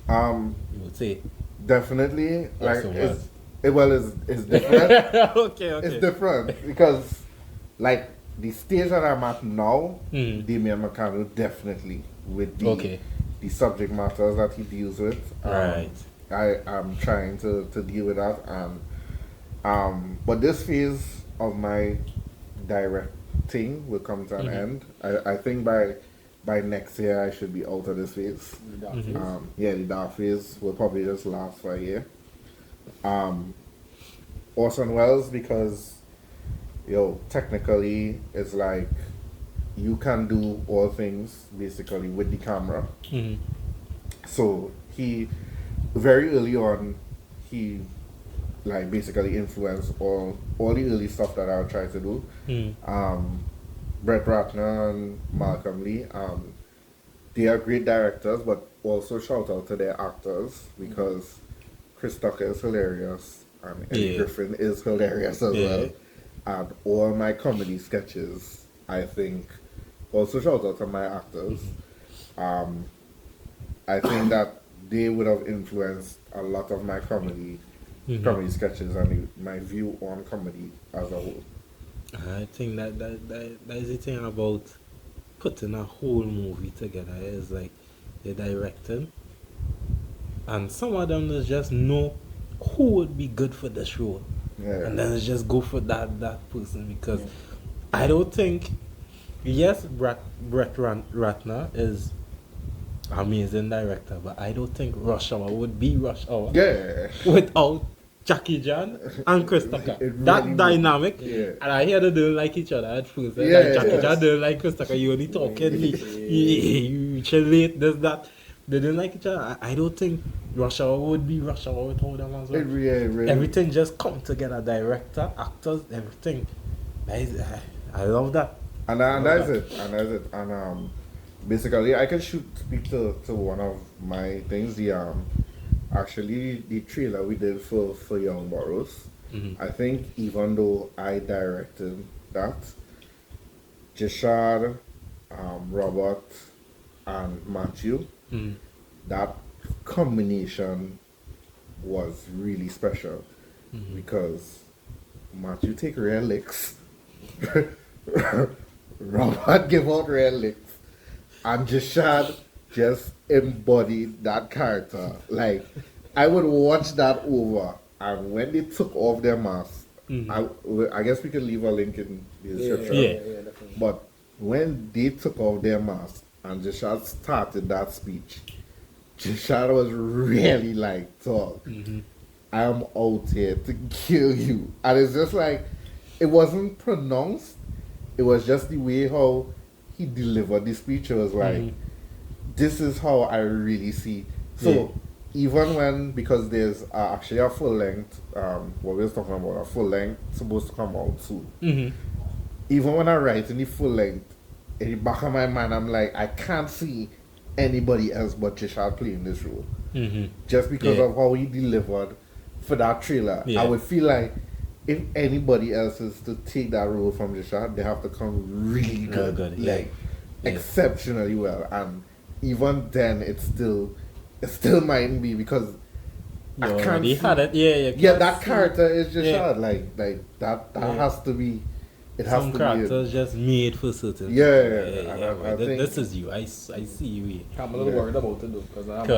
You would say Definitely, like so it's different. okay. It's different because, like, the stage that I'm at now, Mm. Damien McCannell definitely with the subject matters that he deals with. Right. I am trying to deal with that, and but this phase of my directing will come to an end. I think by next year I should be out of this phase. The dark phase will probably just last for a year. Orson Welles, because technically it's like you can do all things basically with the camera. So he very early on he like basically influenced all the early stuff that I would try to do. Brett Ratner and Malcolm Lee, they are great directors, but also shout out to their actors because Chris Tucker is hilarious and Eddie Griffin is hilarious as well. And all my comedy sketches, I think, also shout out to my actors. I think that they would have influenced a lot of my comedy sketches and my view on comedy as a whole. I think that is the thing about putting a whole movie together is like the directing, and some of them just know who would be good for this role, and then just go for that person because I don't think Brett Ratner is amazing director, but I don't think Rush Hour would be Rush Hour without Jackie Chan and Chris Tucker. That dynamic, and I hear they don't like each other at first. Like Jackie Chan don't like Chris Tucker. You only talking, you chillate, this, that. They don't like each other. I don't think Rush Hour would be Rush Hour without them as well. Really. Everything just come together. Director, actors, everything. I love that. And that's it. And basically, I can speak to one of my things. Actually, the trailer we did for Young Burrows. I think even though I directed that, Jashad, Robert, and Matthew, that combination was really special because Matthew take real licks, Robert give out real licks, and Jashad just embodied that character. Like, I would watch that over, and when they took off their mask, I guess we can leave a link in the description. Yeah, definitely. But when they took off their mask and Jashad started that speech, Jashad was really like, "Talk, I am out here to kill you," and it's just like it wasn't pronounced. It was just the way how he delivered the speech. It was like, this is how I really see. So even when, because there's actually a full length, what we was talking about, a full length supposed to come out soon. Even when I write in the full length, in the back of my mind, I'm like, I can't see anybody else but Jishad playing this role. Just because of how he delivered for that trailer. I would feel like if anybody else is to take that role from Jishad, they have to come really good. Like, exceptionally well. And even then, it still mightn't be, because I can't see. Had it. That character is Jishad. Like that has to be. It has Some to characters just made for certain. This is you. I see you here. I'm a little worried about it though, because I have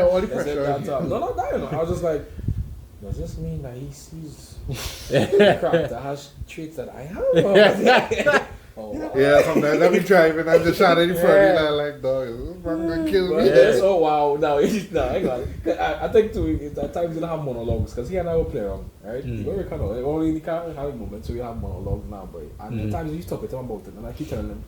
all the pressure. No, I was just like, does this mean that he sees the character has traits that I have? Yeah, sometimes I be driving and just shot in front of you, like, dog, is this man gonna kill me? Oh wow, no, hang on. I think too, at times you'll have monologues, because he and I will play around, right? We're kind of, only in the car having moments, so we have monologues now, boy. And at times he's talking to him about it, and I keep telling him,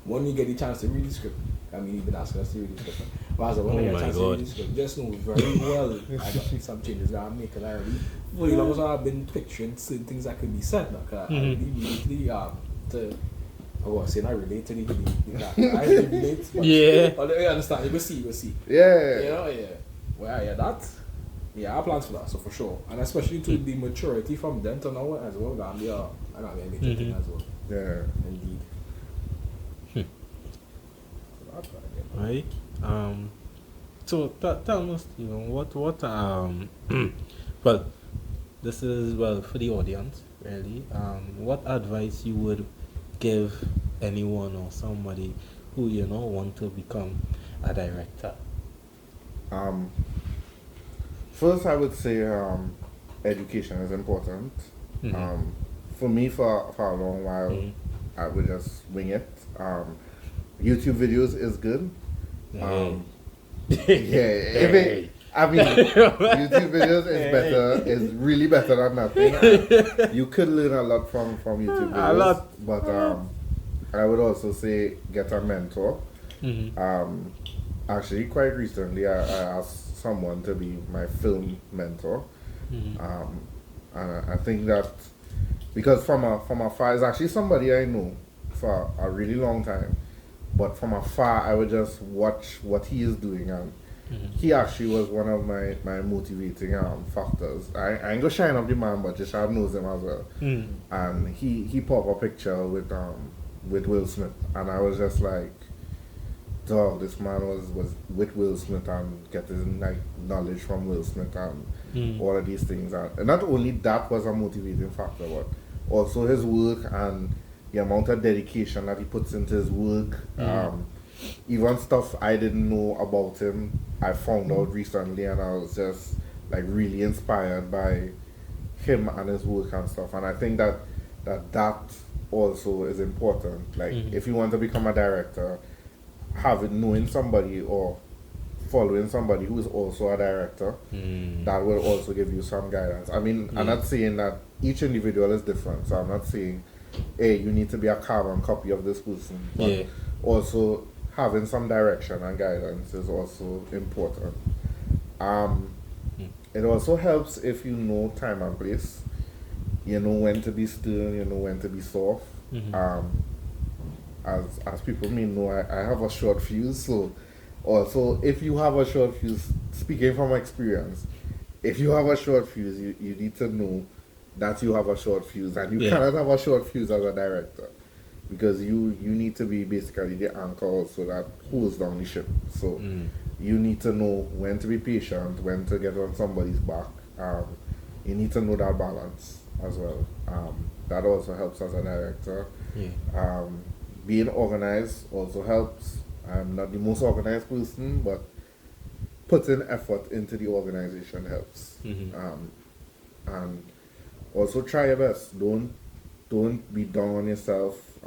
when you get the chance to read the script, I mean, he's been asking us to read the script. But I said, when you get a chance to read the script, just know very well I got some changes that I'm making. I already, for long as I've been picturing certain things that could be said, because I really immediately, I say I relate to the I relate. But you understand? You go see. Yeah. Well, that. Yeah, I have plans for that, so for sure. And especially to the maturity from then to now as well. I got a major thing as well. Yeah. Indeed. Right. So tell us, what well, this is for the audience really. What advice you would give anyone or somebody who want to become a director? First, I would say education is important. For me, for a long while, I would just wing it. YouTube videos is good. YouTube videos is better. Is really better than nothing. You could learn a lot from YouTube videos. A lot. But I would also say get a mentor. Actually, quite recently, I asked someone to be my film mentor. And I think that because from afar, is actually somebody I know for a really long time. But from afar, I would just watch what he is doing, and he actually was one of my motivating factors. I ain't gonna shine up the man, but just knows him as well. And he popped a picture with Will Smith, and I was just like, dog, this man was with Will Smith and getting like knowledge from Will Smith and all of these things. And not only that was a motivating factor, but also his work and the amount of dedication that he puts into his work. Even stuff I didn't know about him, I found out recently, and I was just like really inspired by him and his work and stuff. And I think that also is important. Like if you want to become a director, knowing somebody or following somebody who is also a director, that will also give you some guidance. I mean, I'm not saying that each individual is different, so I'm not saying, hey, you need to be a carbon copy of this person. But also having some direction and guidance is also important. It also helps if you know time and place. You know when to be stern, you know when to be soft. As people may know, I have a short fuse, so also if you have a short fuse, speaking from experience, if you have a short fuse, you need to know that you have a short fuse, and you cannot have a short fuse as a director, because you need to be basically the anchor also that holds down the ship. So you need to know when to be patient, when to get on somebody's back. You need to know that balance as well. That also helps as a director. Being organized also helps. I'm not the most organized person, but putting effort into the organization helps. And also try your best. Don't be down on yourself.